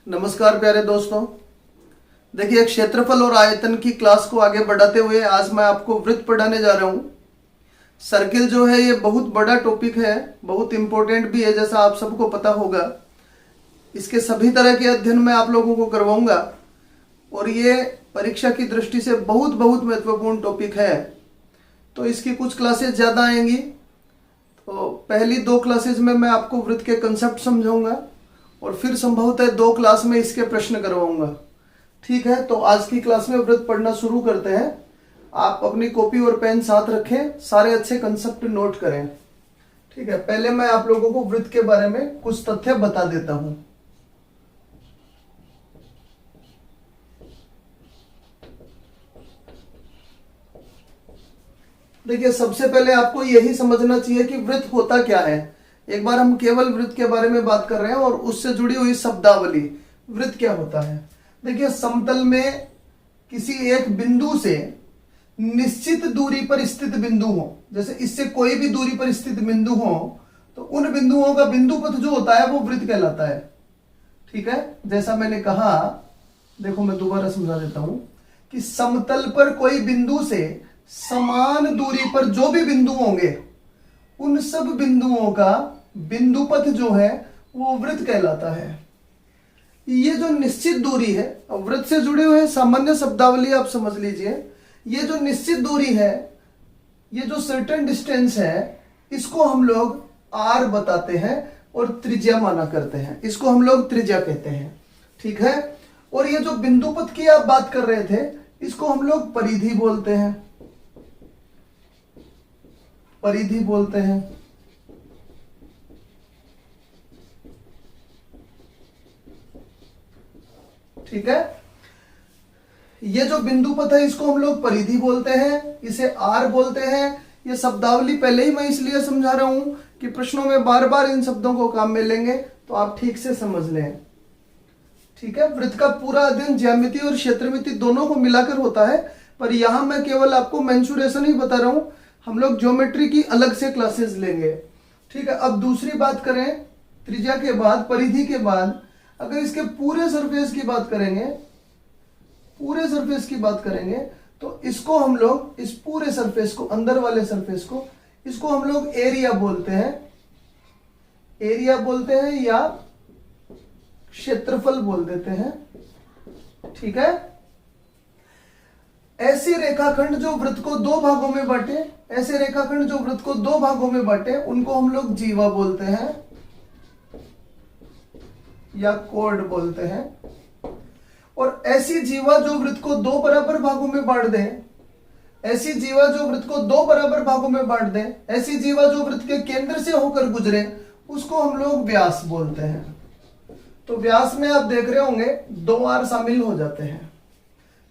नमस्कार प्यारे दोस्तों। देखिए, क्षेत्रफल और आयतन की क्लास को आगे बढ़ाते हुए आज मैं आपको वृत्त पढ़ाने जा रहा हूँ। सर्किल जो है ये बहुत बड़ा टॉपिक है, बहुत इंपॉर्टेंट भी है, जैसा आप सबको पता होगा। इसके सभी तरह के अध्ययन मैं आप लोगों को करवाऊंगा और ये परीक्षा की दृष्टि से बहुत बहुत महत्वपूर्ण टॉपिक है। तो इसकी कुछ क्लासेस ज़्यादा आएंगी। तो पहली 2 क्लासेस में मैं आपको वृत्त के कंसेप्ट समझाऊंगा और फिर संभवतः 2 क्लास में इसके प्रश्न करवाऊंगा। ठीक है, तो आज की क्लास में वृत्त पढ़ना शुरू करते हैं। आप अपनी कॉपी और पेन साथ रखें, सारे अच्छे कंसेप्ट नोट करें। ठीक है, पहले मैं आप लोगों को वृत्त के बारे में कुछ तथ्य बता देता हूं। देखिए, सबसे पहले आपको यही समझना चाहिए कि वृत्त होता क्या है। एक बार हम केवल वृत्त के बारे में बात कर रहे हैं और उससे जुड़ी हुई शब्दावली। वृत्त क्या होता है? देखिए, समतल में किसी एक बिंदु से निश्चित दूरी पर स्थित बिंदु हो, जैसे इससे कोई भी दूरी पर स्थित बिंदु हो, तो उन बिंदुओं का बिंदु पथ जो होता है वो वृत्त कहलाता है। ठीक है, जैसा मैंने कहा, देखो मैं दोबारा समझा देता हूं कि समतल पर कोई बिंदु से समान दूरी पर जो भी बिंदु होंगे, उन सब बिंदुओं का बिंदु पथ जो है वो वृत्त कहलाता है। ये जो निश्चित दूरी है, वृत्त से जुड़े हुए सामान्य शब्दावली आप समझ लीजिए। ये जो निश्चित दूरी है, ये जो सर्टेन डिस्टेंस है, इसको हम लोग आर बताते हैं और त्रिज्या माना करते हैं। इसको हम लोग त्रिज्या कहते हैं। ठीक है, और ये जो बिंदु पथ की आप बात कर रहे थे, इसको हम लोग परिधि बोलते हैं। परिधि बोलते हैं। ठीक है, ये जो बिंदु पथ है इसको हम लोग परिधि बोलते हैं, इसे आर बोलते हैं। ये शब्दावली पहले ही मैं इसलिए समझा रहा हूं कि प्रश्नों में बार बार इन शब्दों को काम में लेंगे, तो आप ठीक से समझ लें। ठीक है, वृत्त का पूरा अध्ययन ज्यामिति और क्षेत्रमिति दोनों को मिलाकर होता है, पर यहां मैं केवल आपको मेंसुरेशन ही बता रहा हूं। हम लोग ज्योमेट्री की अलग से क्लासेस लेंगे। ठीक है, अब दूसरी बात करें, त्रिज्या के बाद, परिधि के बाद अगर इसके पूरे सरफेस की बात करेंगे, पूरे सरफेस की बात करेंगे, तो इसको हम लोग, इस पूरे सरफेस को, अंदर वाले सरफेस को, इसको हम लोग एरिया बोलते हैं। एरिया बोलते हैं या क्षेत्रफल बोल देते हैं। ठीक है, ऐसे रेखाखंड जो वृत्त को 2 भागों में बांटे, ऐसे रेखाखंड जो वृत्त को 2 भागों में बांटे, उनको हम लोग जीवा बोलते हैं या कोड बोलते हैं। और ऐसी जीवा जो वृत्त को 2 बराबर भागों में बांट दे, ऐसी जीवा जो वृत्त को 2 बराबर भागों में बांट दे, ऐसी जीवा जो वृत्त के केंद्र से होकर गुजरे, उसको हम लोग व्यास बोलते हैं। तो व्यास में आप देख रहे होंगे 2 आर शामिल हो जाते हैं।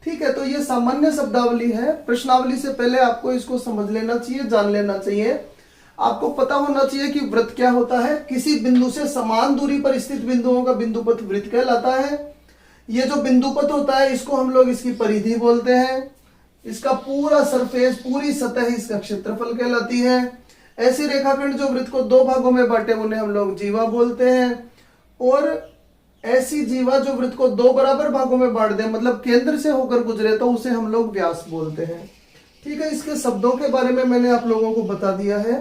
ठीक है, तो ये सामान्य शब्दावली है। प्रश्नावली से पहले आपको इसको समझ लेना चाहिए, जान लेना चाहिए। आपको पता होना चाहिए कि वृत्त क्या होता है। किसी बिंदु से समान दूरी पर स्थित बिंदुओं का बिंदु पथ वृत्त कहलाता है। ये जो बिंदु पथ होता है, इसको हम लोग इसकी परिधि बोलते हैं। इसका पूरा सरफेस, पूरी सतह इसका क्षेत्रफल कहलाती है। ऐसे रेखाखंड जो वृत्त को 2 भागों में बांटे, उन्हें हम लोग जीवा बोलते हैं। और ऐसी जीवा जो वृत्त को 2 बराबर भागों में बांट दे, मतलब केंद्र से होकर गुजरे, तो उसे हम लोग व्यास बोलते हैं। ठीक है, इसके शब्दों के बारे में मैंने आप लोगों को बता दिया है।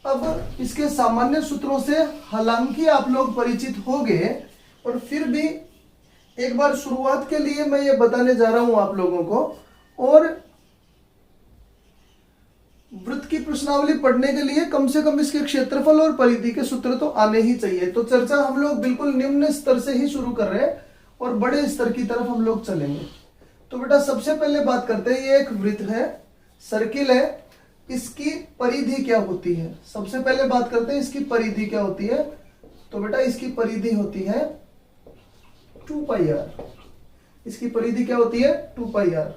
अब इसके सामान्य सूत्रों से हालांकि आप लोग परिचित होंगे, और फिर भी एक बार शुरुआत के लिए मैं ये बताने जा रहा हूं आप लोगों को। और वृत्त की प्रश्नावली पढ़ने के लिए कम से कम इसके क्षेत्रफल और परिधि के सूत्र तो आने ही चाहिए। तो चर्चा हम लोग बिल्कुल निम्न स्तर से ही शुरू कर रहे हैं और बड़े स्तर की तरफ हम लोग चलेंगे। तो बेटा, सबसे पहले बात करते हैं, ये एक वृत्त है, सर्किल है, इसकी परिधि क्या होती है। सबसे पहले बात करते हैं इसकी परिधि क्या होती है। तो बेटा, इसकी परिधि होती है 2 पाई आर। इसकी परिधि क्या होती है? 2 पाई आर।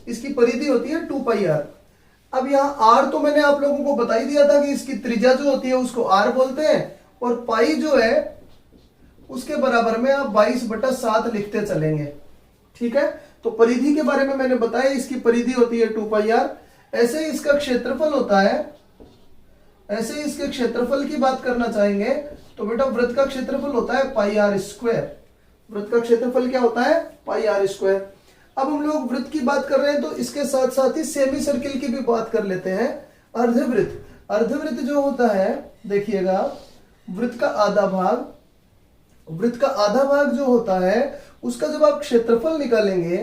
इसकी परिधि होती है 2 पाई आर। अब यहां आर तो मैंने आप लोगों को बता ही दिया था कि इसकी त्रिज्या जो होती है उसको आर बोलते हैं, और पाई जो है उसके बराबर में आप 22/7 लिखते चलेंगे। ठीक है, तो परिधि के बारे में मैंने बताया, इसकी परिधि होती है 2 पाई आर। ऐसे ही इसका क्षेत्रफल होता है ऐसे ही इसके क्षेत्रफल की बात करना चाहेंगे तो बेटा वृत्त का क्षेत्रफल होता है पाई आर स्क्वायर। वृत्त का क्षेत्रफल क्या होता है? पाई आर स्क्वायर। अब हम लोग वृत्त की बात कर रहे हैं तो इसके साथ साथ ही सेमी सर्किल की भी बात कर लेते हैं। अर्धवृत्त, अर्धवृत्त जो होता है देखिएगा, वृत्त का आधा भाग, वृत्त का आधा भाग जो होता है उसका जब आप क्षेत्रफल निकालेंगे,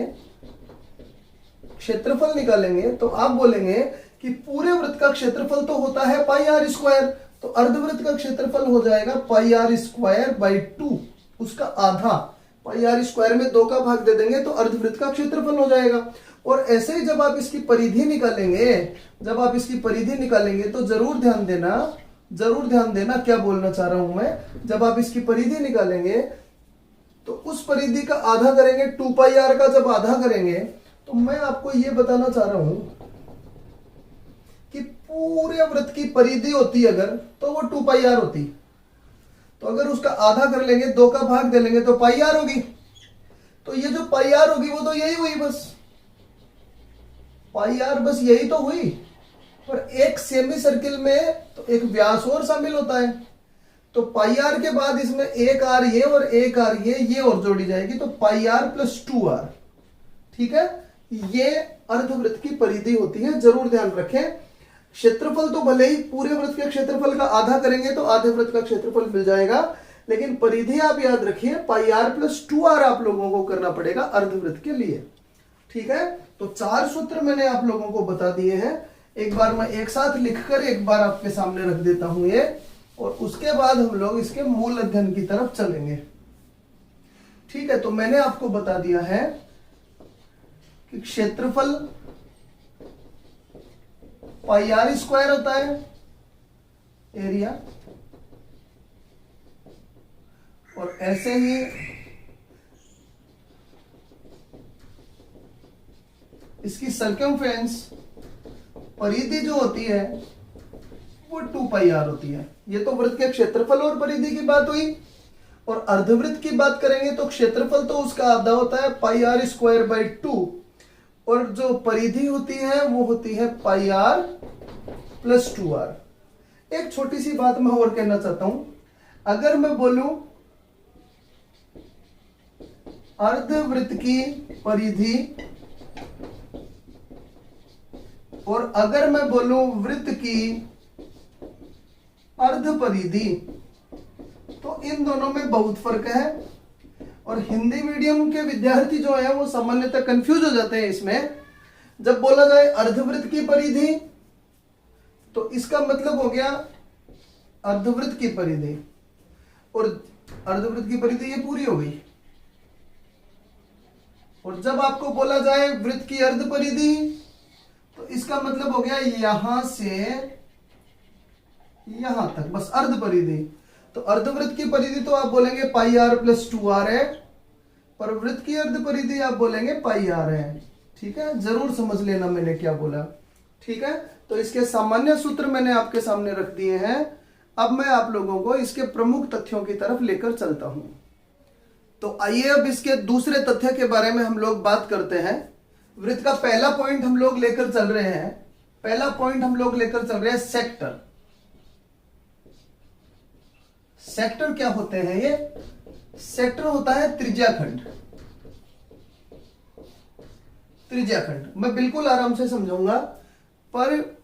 क्षेत्रफल निकालेंगे तो आप बोलेंगे कि पूरे वृत्त का क्षेत्रफल तो होता है पाई आर स्क्वायर, तो अर्धवृत्त का क्षेत्रफल हो जाएगा पाई आर स्क्वायर बाई 2, उसका आधा। पाई आर स्क्वायर में 2 का भाग दे देंगे तो अर्धवृत्त का क्षेत्रफल हो जाएगा। और ऐसे ही जब आप इसकी परिधि निकालेंगे, जब आप इसकी परिधि निकालेंगे तो जरूर ध्यान देना, जरूर ध्यान देना क्या बोलना चाह रहा हूं मैं। जब आप इसकी परिधि निकालेंगे तो उस परिधि का आधा करेंगे, 2 पाई आर का जब आधा करेंगे तो मैं आपको यह बताना चाह रहा हूं कि पूरे वृत्त की परिधि होती अगर तो वो 2 पाई आर होती, तो अगर उसका आधा कर लेंगे, 2 का भाग दे लेंगे तो पाई आर होगी। तो ये जो पाई आर होगी वो तो यही हुई, बस पाई आर बस यही तो हुई। और एक सेमी सर्किल में तो एक व्यास और शामिल होता है, तो पाई आर के बाद इसमें एक आर ये और एक आर ये और जोड़ी जाएगी तो पाई आर प्लस 2 आर। ठीक है, ये अर्धवृत्त की परिधि होती है, जरूर ध्यान रखें। क्षेत्रफल तो भले ही पूरे वृत्त के क्षेत्रफल का आधा करेंगे तो आधे वृत्त का क्षेत्रफल मिल जाएगा, लेकिन परिधि आप याद रखिए पाई आर प्लस 2 आर आप लोगों को करना पड़ेगा अर्धवृत्त के लिए। ठीक है, तो 4 सूत्र मैंने आप लोगों को बता दिए हैं। एक बार मैं एक साथ लिखकर एक बार आपके सामने रख देता हूं ये, और उसके बाद हम लोग इसके मूल अध्ययन की तरफ चलेंगे। ठीक है, तो मैंने आपको बता दिया है कि क्षेत्रफल पाई आर स्क्वायर होता है, एरिया, और ऐसे ही इसकी सर्कमफ्रेंस परिधि जो होती है वो 2 पाई आर होती है। ये तो वृत्त के क्षेत्रफल और परिधि की बात हुई। और अर्धवृत्त की बात करेंगे तो क्षेत्रफल तो उसका आधा होता है पाई आर स्क्वायर बाई 2, और जो परिधि होती है वो होती है पाई आर प्लस 2 आर। एक छोटी सी बात मैं और कहना चाहता हूं, अगर मैं बोलूं अर्धवृत्त की परिधि और अगर मैं बोलूं वृत्त की अर्ध परिधि, तो इन दोनों में बहुत फर्क है। और हिंदी मीडियम के विद्यार्थी जो है वो सामान्यतः कंफ्यूज हो जाते हैं इसमें। जब बोला जाए अर्धवृत्त की परिधि तो इसका मतलब हो गया अर्धवृत्त की परिधि, और अर्धवृत्त की परिधि ये पूरी हो गई। और जब आपको बोला जाए वृत्त की अर्ध परिधि तो इसका मतलब हो गया यहां से यहां तक, बस अर्ध परिधि। तो अर्धवृत्त की परिधि तो आप बोलेंगे पाई आर प्लस 2 आर है, पर वृत्त की अर्ध परिधि आप बोलेंगे पाई आर है। ठीक है, जरूर समझ लेना मैंने क्या बोला। ठीक है, तो इसके सामान्य सूत्र मैंने आपके सामने रख दिए हैं। अब मैं आप लोगों को इसके प्रमुख तथ्यों की तरफ लेकर चलता हूं। तो आइए अब इसके दूसरे तथ्य के बारे में हम लोग बात करते हैं। वृत्त का पहला पॉइंट हम लोग लेकर चल रहे हैं, पहला पॉइंट हम लोग लेकर चल रहे हैं सेक्टर। सेक्टर क्या होते हैं? ये सेक्टर होता है त्रिज्याखंड। त्रिज्याखंड मैं बिल्कुल आराम से समझाऊंगा, पर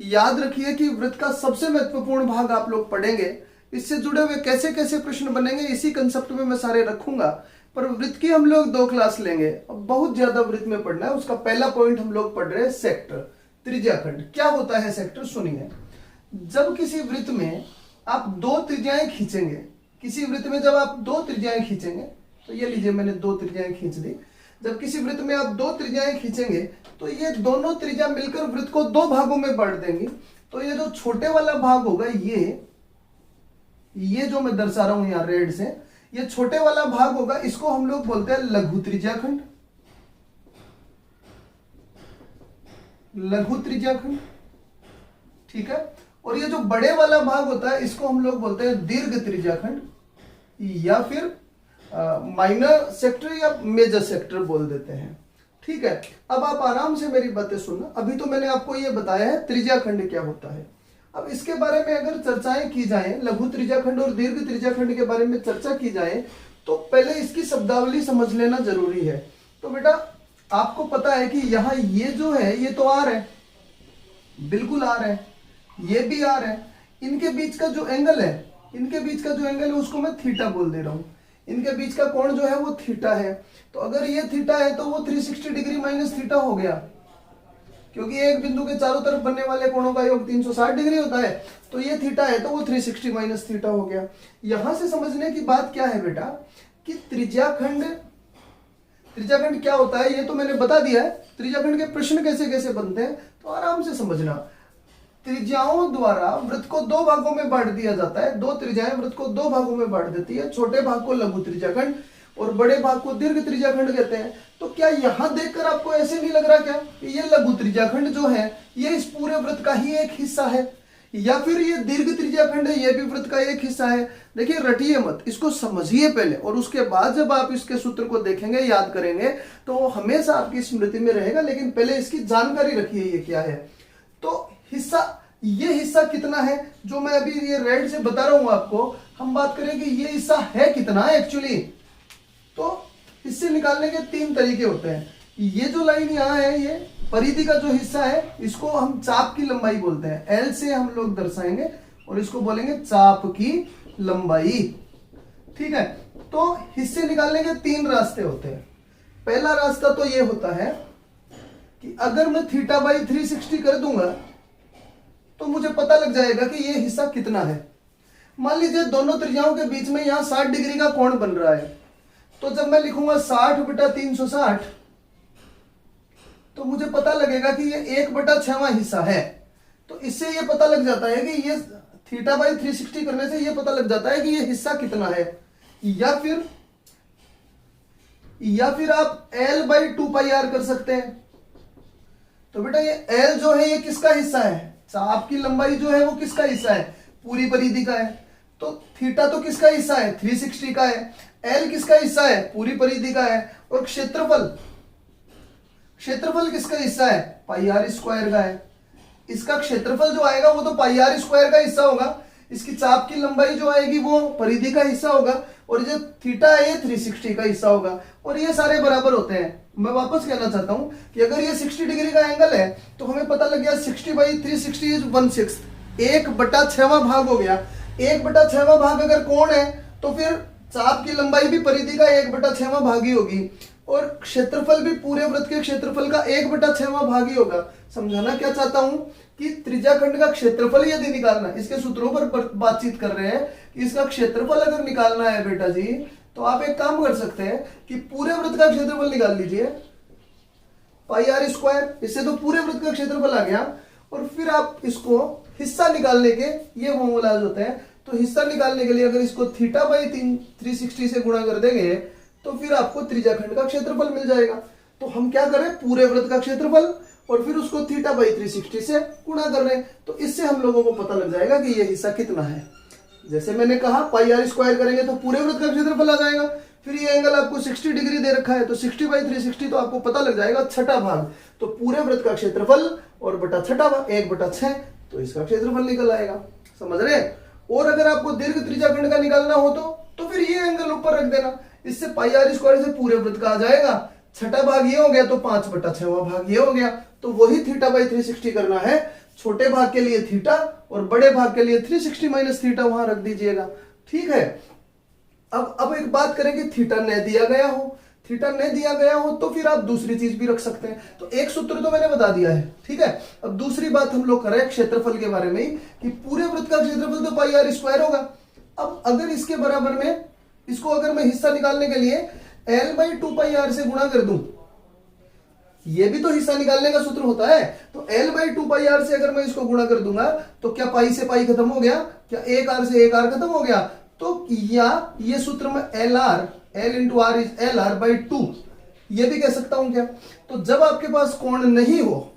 याद रखिए कि वृत्त का सबसे महत्वपूर्ण भाग आप लोग पढ़ेंगे, इससे जुड़े हुए कैसे कैसे प्रश्न बनेंगे इसी कंसेप्ट में मैं सारे रखूंगा। पर वृत्त की हम लोग 2 क्लास लेंगे, अब बहुत ज्यादा वृत्त में पढ़ना है। उसका पहला पॉइंट हम लोग पढ़ रहे हैं सेक्टर, त्रिज्याखंड। क्या होता है सेक्टर? सुनिए, जब किसी वृत्त में आप 2 त्रिज्याएं खींचेंगे, किसी वृत्त में जब आप 2 त्रिज्याएं खींचेंगे, तो ये लीजिए मैंने 2 त्रिज्याएं खींच दी। जब किसी वृत्त में आप 2 त्रिज्याएं खींचेंगे तो ये दोनों त्रिज्या मिलकर वृत्त को 2 भागों में बांट देंगी। तो ये जो छोटे वाला भाग होगा, ये जो मैं दर्शा रहा हूं यहां रेड से, ये छोटे वाला भाग होगा, इसको हम लोग बोलते हैं लघु त्रिज्याखंड। लघु त्रिज्याखंड, ठीक है। और ये जो बड़े वाला भाग होता है इसको हम लोग बोलते हैं दीर्घ त्रिज्याखंड, या फिर माइनर सेक्टर या मेजर सेक्टर बोल देते हैं। ठीक है, अब आप आराम से मेरी बातें सुनना। अभी तो मैंने आपको ये बताया है त्रिज्याखंड क्या होता है। अब इसके बारे में अगर चर्चाएं की जाए, लघु त्रिज्याखंड और दीर्घ त्रिज्याखंड के बारे में चर्चा की जाए, तो पहले इसकी शब्दावली समझ लेना जरूरी है। तो बेटा आपको पता है कि यहाँ ये जो है ये तो आर है, बिल्कुल आर है, ये भी आर है, इनके बीच का जो एंगल है, इनके बीच का जो एंगल है उसको मैं थीटा बोल दे रहा हूं, इनके बीच का कोण जो है वो थीटा है। तो अगर ये थीटा है तो वो 360 डिग्री माइनस थीटा हो गया, क्योंकि एक बिंदु के चारों तरफ बनने वाले कोणों का योग 360 डिग्री होता है। तो ये थीटा है तो वो 360 माइनस थीटा हो गया। यहां से समझने की बात क्या है बेटा कि त्रिज्याखंड क्या होता है ये तो मैंने बता दिया है। त्रिज्याखंड के प्रश्न कैसे कैसे बनते हैं तो आराम से समझना। त्रिज्याओं द्वारा वृत्त को दो भागों में बांट दिया जाता है, दो त्रिज्याएं वृत्त को दो भागों में बांट देती है। छोटे भाग को लघु त्रिज्याखंड और बड़े भाग को दीर्घ त्रिज्याखंड कहते हैं। तो क्या यहां देखकर आपको ऐसे नहीं लग रहा क्या कि ये लघु त्रिज्याखंड जो है ये इस पूरे वृत्त का ही एक हिस्सा है, या फिर ये दीर्घ त्रिज्याखंड है ये भी वृत्त का एक हिस्सा है? देखिए रटिए मत, इसको समझिए पहले, और उसके बाद जब आप इसके सूत्र को देखेंगे, याद करेंगे, तो हमेशा आपकी स्मृति में रहेगा। लेकिन पहले इसकी जानकारी रखिए ये क्या है। तो हिस्सा, ये हिस्सा कितना है जो मैं अभी ये रेड से बता रहा हूं आपको, हम बात करें कि ये हिस्सा है कितना है एक्चुअली। तो इससे निकालने के तीन तरीके होते हैं। ये जो लाइन यहाँ है ये परिधि का जो हिस्सा है इसको हम चाप की लंबाई बोलते हैं, एल से हम लोग दर्शाएंगे और इसको बोलेंगे चाप की लंबाई। ठीक है, तो हिस्से निकालने के तीन रास्ते होते हैं। पहला रास्ता तो ये होता है कि अगर मैं थीटा बाई 360 कर दूंगा तो मुझे पता लग जाएगा कि ये हिस्सा कितना है। मान लीजिए दोनों त्रिज्याओं के बीच में यहां 60 डिग्री का कोण बन रहा है, तो जब मैं लिखूंगा 60 बटा 360 तो मुझे पता लगेगा कि ये 1/6वां हिस्सा है। तो इससे ये पता लग जाता है कि ये थीटा बाई 360 करने से ये पता लग जाता है कि ये हिस्सा कितना है। या फिर आप L बाई 2πr कर सकते हैं। तो बेटा ये L जो है ये किसका हिस्सा है? चाप की लंबाई जो है वो किसका हिस्सा है? पूरी परिधि का है। तो थीटा तो किसका हिस्सा है? 360 का है। L किसका हिस्सा है? पूरी परिधि का है। और क्षेत्रफल किसका हिस्सा है? पाई आर स्क्वायर का है। इसका क्षेत्रफल जो आएगा वो तो पाई आर स्क्वायर का हिस्सा होगा, इसकी चाप की लंबाई जो आएगी वो परिधि का हिस्सा होगा, और जो थीटा है ये 360 का हिस्सा होगा, और ये सारे बराबर होते हैं। मैं वापस कहना चाहता हूं कि अगर ये 60 डिग्री का एंगल है तो हमें पता लग गया 60 बाई 360 इज 1/6, 1/6वां भाग हो गया। 1/6वां भाग अगर कोण है तो फिर चाप की लंबाई भी परिधि का 1/6वां भाग ही होगी, और क्षेत्रफल भी पूरे वृत्त के क्षेत्रफल का 1/6वां भाग ही होगा। समझाना क्या चाहता हूं कि त्रिज्याखंड का क्षेत्रफल यदि निकालना, इसके सूत्रों पर बातचीत कर रहे हैं कि इसका क्षेत्रफल अगर निकालना है बेटा जी, तो आप एक काम कर सकते हैं कि पूरे वृत्त का क्षेत्रफल निकाल लीजिए, पाई आर स्क्वायर, इससे तो पूरे वृत्त का क्षेत्रफल आ गया। और फिर आप इसको हिस्सा निकालने के ये फॉर्मूलाज होते हैं, तो हिस्सा निकालने के लिए अगर इसको थीटा बाई 360 से गुणा कर देंगे तो फिर आपको त्रिज्याखंड का क्षेत्रफल मिल जाएगा। तो हम क्या करें, पूरे वृत्त का क्षेत्रफल और फिर उसको थीटा बाई 360 से गुणा कर रहे हैं, तो इससे हम लोगों को पता लग जाएगा कि ये हिस्सा कितना है। जैसे मैंने कहा पाई आर स्क्वायर करेंगे तो पूरे वृत्त का क्षेत्रफल आ जाएगा। फिर ये एंगल आपको 60 डिग्री दे रखा है, तो 60 बाई 360 तो आपको पता लग जाएगा छठा भाग, तो पूरे वृत्त का क्षेत्रफल और बटा छठा भाग 1/6, तो इसका क्षेत्रफल निकल आएगा। समझ रहे? और अगर आपको दीर्घ त्रिज्याखंड का निकालना हो तो फिर ये एंगल ऊपर रख देना, इससे पाई आर स्क्वायर से पूरे वृत्त का आ जाएगा, छठा भाग ये हो गया तो 5/6वां भाग ये हो गया। तो वही थीटा बाई 360 करना है, छोटे भाग के लिए थीटा और बड़े भाग के लिए 360 माइनस थीटा वहां रख दीजिएगा। ठीक है, अब एक बात करें कि थीटा न दिया गया हो, थीटा न दिया गया हो तो फिर आप दूसरी चीज भी रख सकते हैं। तो एक सूत्र तो मैंने बता दिया है, ठीक है। अब दूसरी बात हम लोग कर रहे हैं क्षेत्रफल के बारे में ही, कि पूरे वृत्त का क्षेत्रफल तो पाई आर स्क्वायर होगा। अब अगर इसके बराबर में इसको अगर मैं हिस्सा निकालने के लिए L बाई 2πr से गुणा कर दूं, ये भी तो हिस्सा निकालने का सूत्र होता है, तो L बाई 2πr से अगर मैं इसको गुणा कर दूंगा तो क्या पाई से पाई खत्म हो गया, क्या एक आर से एक आर खत्म हो गया, तो या ये सूत्र में L into R is LR by 2 ये भी कह सकता हूं क्या। तो जब आपके पास कोण नहीं हो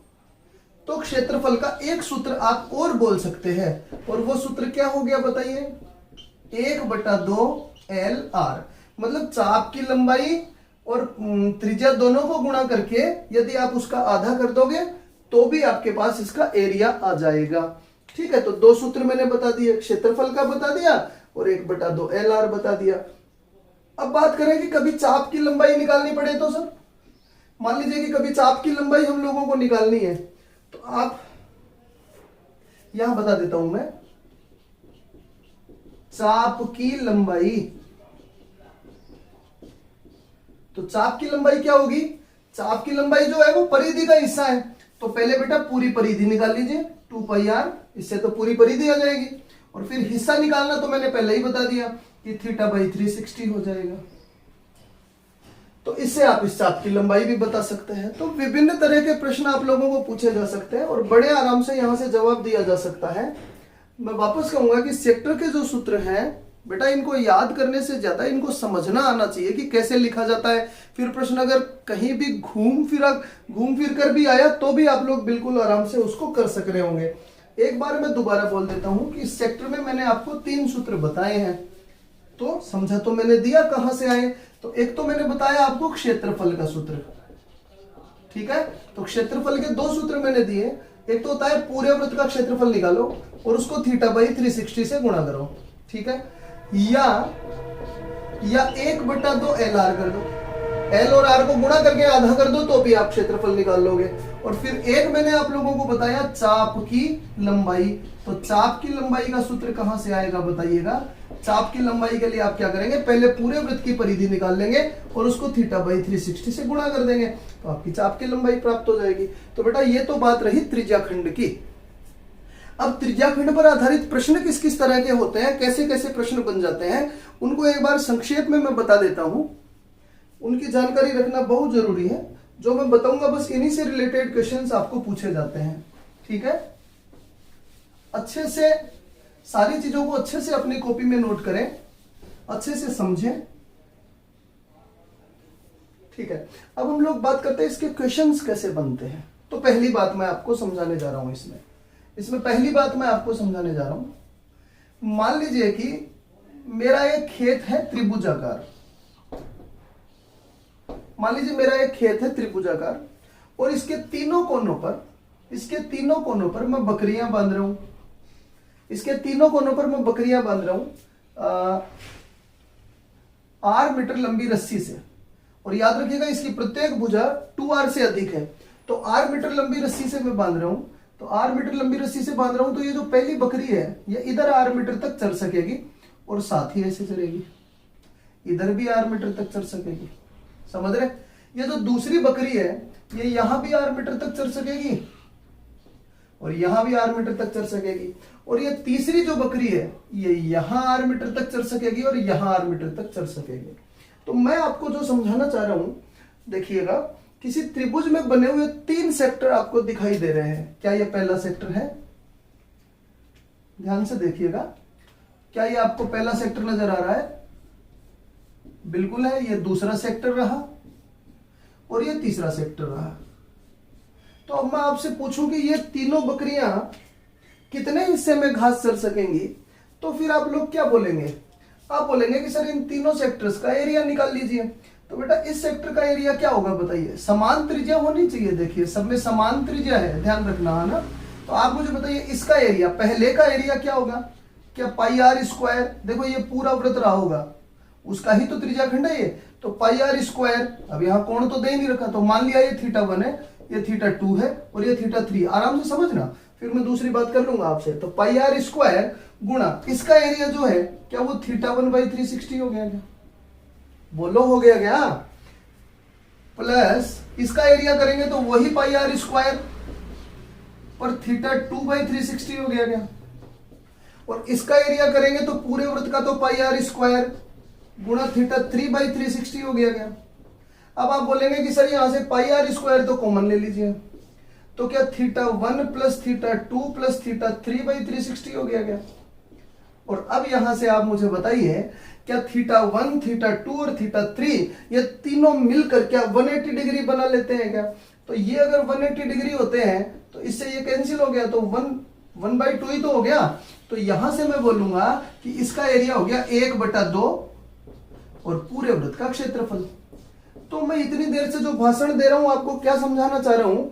तो क्षेत्रफल का एक सूत्र आप और बोल सकते हैं, और वो सूत्र क्या हो गया बताइए, 1/2 LR, मतलब चाप की लंबाई और त्रिज्या दोनों को गुणा करके यदि आप उसका आधा कर दोगे तो भी आपके पास इसका एरिया आ जाएगा। ठीक है, तो दो सूत्र मैंने बता दिए, क्षेत्रफल का बता दिया और 1/2 LR बता दिया। अब बात करें कि कभी चाप की लंबाई निकालनी पड़े तो सर, मान लीजिए कि कभी चाप की लंबाई हम लोगों को निकालनी है, तो आप यहां बता देता हूं मैं, चाप की लंबाई, तो चाप की लंबाई क्या होगी, चाप की लंबाई जो है वो परिधि का हिस्सा है, तो पहले बेटा पूरी परिधि निकाल लीजिए 2πr, इससे तो पूरी परिधि आ जाएगी, और फिर हिस्सा निकालना तो मैंने पहले ही बता दिया कि θ/360 हो जाएगा। तो इससे आप इस चाप की लंबाई भी बता सकते हैं। तो विभिन्न तरह के प्रश्न आप लोगों को पूछे जा सकते हैं और बड़े आराम से यहां से जवाब दिया जा सकता है। मैं वापस कहूंगा कि सेक्टर के जो सूत्र हैं बेटा, इनको याद करने से ज्यादा इनको समझना आना चाहिए कि कैसे लिखा जाता है। फिर प्रश्न अगर कहीं भी घूम फिर कर भी आया तो भी आप लोग बिल्कुल आराम से उसको कर सक रहे होंगे। एक बार मैं दोबारा बोल देता हूं कि इस सेक्टर में मैंने आपको 3 सूत्र बताए हैं, तो समझा तो मैंने दिया कहां से आए। तो एक तो मैंने बताया आपको क्षेत्रफल का सूत्र, ठीक है, तो क्षेत्रफल के 2 सूत्र मैंने दिए। एक तो होता है पूरे वृत्त का क्षेत्रफल निकालो और उसको θ/360 से गुणा करो, ठीक है, या 1/2 LR कर दो, L और R को गुणा करके आधा कर दो तो भी आप क्षेत्रफल निकाल लोगे। और फिर एक मैंने आप लोगों को बताया चाप की लंबाई, तो चाप की लंबाई का सूत्र कहां से आएगा बताइएगा। चाप की लंबाई के लिए आप क्या करेंगे, पहले पूरे वृत्त की परिधि निकाल लेंगे और उसको θ/360 से गुणा कर देंगे, तो आपकी चाप की लंबाई प्राप्त हो जाएगी। तो बेटा ये तो बात रही त्रिज्याखंड की। अब त्रिज्याखंड पर आधारित प्रश्न किस किस तरह के होते हैं, कैसे कैसे प्रश्न बन जाते हैं, उनको एक बार संक्षेप में मैं बता देता हूं। उनकी जानकारी रखना बहुत जरूरी है। जो मैं बताऊंगा बस इन्हीं से रिलेटेड क्वेश्चंस आपको पूछे जाते हैं, ठीक है। अच्छे से सारी चीजों को अच्छे से अपनी कॉपी में नोट करें, अच्छे से समझें, ठीक है। अब हम लोग बात करते हैं इसके क्वेश्चंस कैसे बनते हैं। तो पहली बात मैं आपको समझाने जा रहा हूं, इसमें पहली बात मैं आपको समझाने जा रहा हूं। मान लीजिए कि मेरा एक खेत है त्रिभुजाकार, मान लीजिए मेरा एक खेत है त्रिभुजाकार और इसके तीनों कोनों पर मैं बकरियां बांध रहा हूं, इसके तीनों कोनों पर मैं बकरियां बांध रहा हूं 8 मीटर लंबी रस्सी से, और याद रखिएगा इसकी प्रत्येक भुजा 2r से अधिक है। तो 8 मीटर लंबी रस्सी से मैं बांध रहा हूं, तो 8 मीटर लंबी रस्सी से बांध रहा हूं, तो ये जो पहली बकरी है ये इधर 8 मीटर तक चल सकेगी और साथ ही ऐसे चलेगी, इधर भी 8 मीटर तक चल सकेगी, समझ रहे। ये जो दूसरी बकरी है ये यहां भी 8 मीटर तक चल सकेगी और यहां भी 8 मीटर तक चल सकेगी, और ये तीसरी जो बकरी है ये यहां 8 मीटर तक चल सकेगी और यहां 8 मीटर तक चल सकेगी। तो मैं आपको जो समझाना चाह रहा हूं, देखिएगा, किसी त्रिभुज में बने हुए 3 सेक्टर आपको दिखाई दे रहे हैं। क्या ये पहला सेक्टर है, ध्यान से देखिएगा, क्या ये आपको पहला सेक्टर नजर आ रहा है, बिल्कुल है। ये दूसरा सेक्टर रहा और ये तीसरा सेक्टर रहा। तो अब मैं आपसे पूछूं कि ये तीनों बकरियां कितने हिस्से में घास चर सकेंगी, तो फिर आप लोग क्या बोलेंगे, आप बोलेंगे कि सर इन तीनों सेक्टर्स का एरिया निकाल लीजिए। तो बेटा इस सेक्टर का एरिया क्या होगा बताइए, समान त्रिज्या होनी चाहिए, देखिए सब में समान त्रिज्या है, ध्यान रखना है ना। तो आप मुझे बताइए इसका एरिया, पहले का एरिया क्या होगा, क्या πr², देखो ये पूरा वृत्त रहा होगा, उसका ही तो त्रिज्याखंड है ये, तो πr²। अब यहाँ कोण तो दे ही नहीं रखा, तो मान लिया ये θ1 है, ये θ2 है और ये θ3, आराम से समझना, फिर मैं दूसरी बात कर लूंगा आपसे। तो πr² गुणा इसका एरिया जो है, क्या वो θ1/360 हो गया क्या, बोलो हो गया क्या, प्लस इसका एरिया करेंगे तो वही πr² और θ2/360 हो गया क्या, और इसका एरिया करेंगे तो पूरे वृत्त का तो πr² गुणा θ3/360 हो गया क्या। अब आप बोलेंगे कि सर यहां से πr² तो कॉमन ले लीजिए, तो क्या θ1 प्लस θ2 प्लस θ3/360 हो गया क्या। और अब यहां से आप मुझे बताइए क्या θ1 θ2 और θ3 ये तीनों मिलकर क्या 180 डिग्री बना लेते हैं क्या। तो ये अगर 180 डिग्री होते हैं तो इससे ये कैंसिल हो गया, तो 1/2 ही तो हो गया। तो यहां से मैं बोलूंगा कि इसका एरिया हो गया 1/2 और पूरे वृत्त का क्षेत्रफल। तो मैं इतनी देर से जो भाषण दे रहा हूं आपको क्या समझाना चाह रहा हूं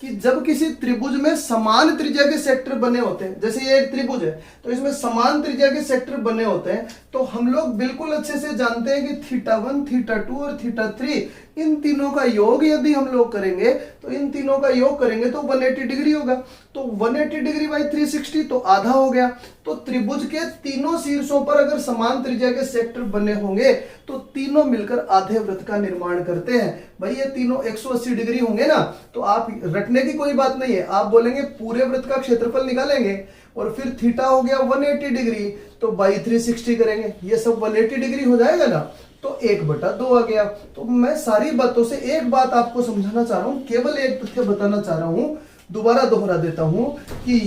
कि जब किसी त्रिभुज में समान त्रिज्या के सेक्टर बने होते हैं, जैसे ये एक त्रिभुज है तो इसमें समान त्रिज्या के सेक्टर बने होते हैं, तो हम लोग बिल्कुल अच्छे से जानते हैं कि θ1, θ2 और θ3 इन तीनों का योग यदि हम लोग करेंगे तो इन तीनों का योग करेंगे तो 180 डिग्री होगा। तो 180 डिग्री बाई 360 तो आधा हो गया। तो त्रिभुज के तीनों शीर्षों पर अगर समान त्रिज्या के सेक्टर बने होंगे तो तीनों मिलकर आधे वृत्त का निर्माण करते हैं। भाई ये तीनों 180 डिग्री होंगे ना, तो आप रटने की कोई बात नहीं है, आप बोलेंगे पूरे वृत्त का क्षेत्रफल निकालेंगे और फिर थीटा हो गया 180 डिग्री तो बाई 360 करेंगे, ये सब 180 डिग्री हो जाएगा ना, तो 1/2 आ गया। तो मैं सारी बातों से एक बात आपको समझाना चाह रहा हूं, केवल एक तथ्य बताना चाह रहा हूं, दोबारा दोहरा देता हूं कि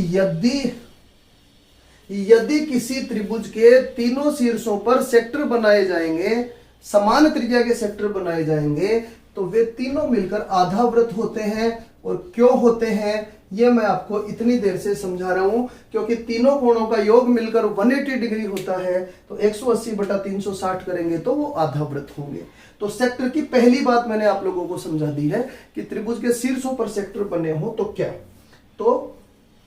यदि किसी त्रिभुज के तीनों शीर्षों पर सेक्टर बनाए जाएंगे, समान त्रिज्या के सेक्टर बनाए जाएंगे, तो वे तीनों मिलकर आधा वृत्त होते हैं। और क्यों होते हैं ये मैं आपको इतनी देर से समझा रहा हूं, क्योंकि तीनों कोणों का योग मिलकर 180 डिग्री होता है, तो 180/360 करेंगे तो वो आधा वृत्त होंगे। तो सेक्टर की पहली बात मैंने आप लोगों को समझा दी है कि त्रिभुज के शीर्षों पर सेक्टर बने हो तो क्या। तो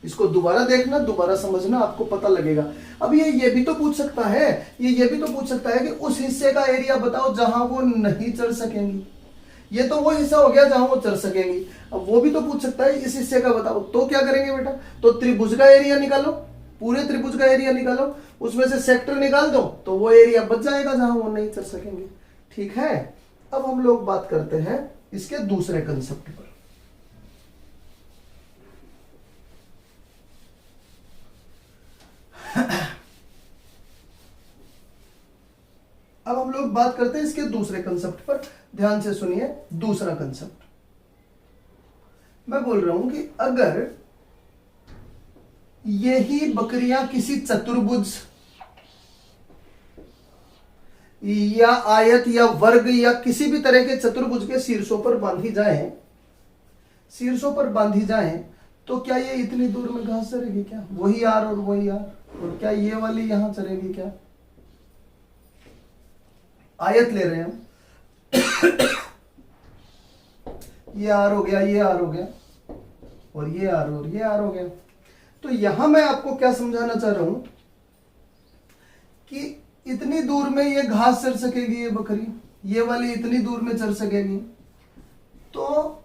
इसको दोबारा देखना, दोबारा समझना, आपको पता लगेगा। अब ये भी तो पूछ सकता है, ये भी तो पूछ सकता है कि उस हिस्से का एरिया बताओ जहां वो नहीं चढ़ सकेंगी। ये तो वो हिस्सा हो गया जहां वो चढ़ सकेंगी। अब वो भी तो पूछ सकता है इस हिस्से का बताओ, तो क्या करेंगे बेटा, तो त्रिभुज का एरिया निकालो, पूरे त्रिभुज का एरिया निकालो, उसमें से सेक्टर निकाल दो तो वो एरिया बच जाएगा जहां वो नहीं चढ़ सकेंगे। ठीक है, अब हम लोग बात करते हैं इसके दूसरे कंसेप्ट पर। अब हम लोग बात करते हैं इसके दूसरे कंसेप्ट पर। ध्यान से सुनिए, दूसरा कंसेप्ट मैं बोल रहा हूं कि अगर यही बकरियां किसी चतुर्भुज या आयत या वर्ग या किसी भी तरह के चतुर्भुज के शीर्षों पर बांधी जाएं, तो क्या ये इतनी दूर में घास चरेगी क्या, वही आर और वही आर, और क्या ये वाली यहां चरेगी क्या। आयत ले रहे हैं हम, ये आर हो गया, ये आर हो गया, और ये आर और ये आर हो गया। तो यहां मैं आपको क्या समझाना चाह रहा हूं कि इतनी दूर में ये घास चर सकेगी ये बकरी, ये वाली इतनी दूर में चर सकेगी। तो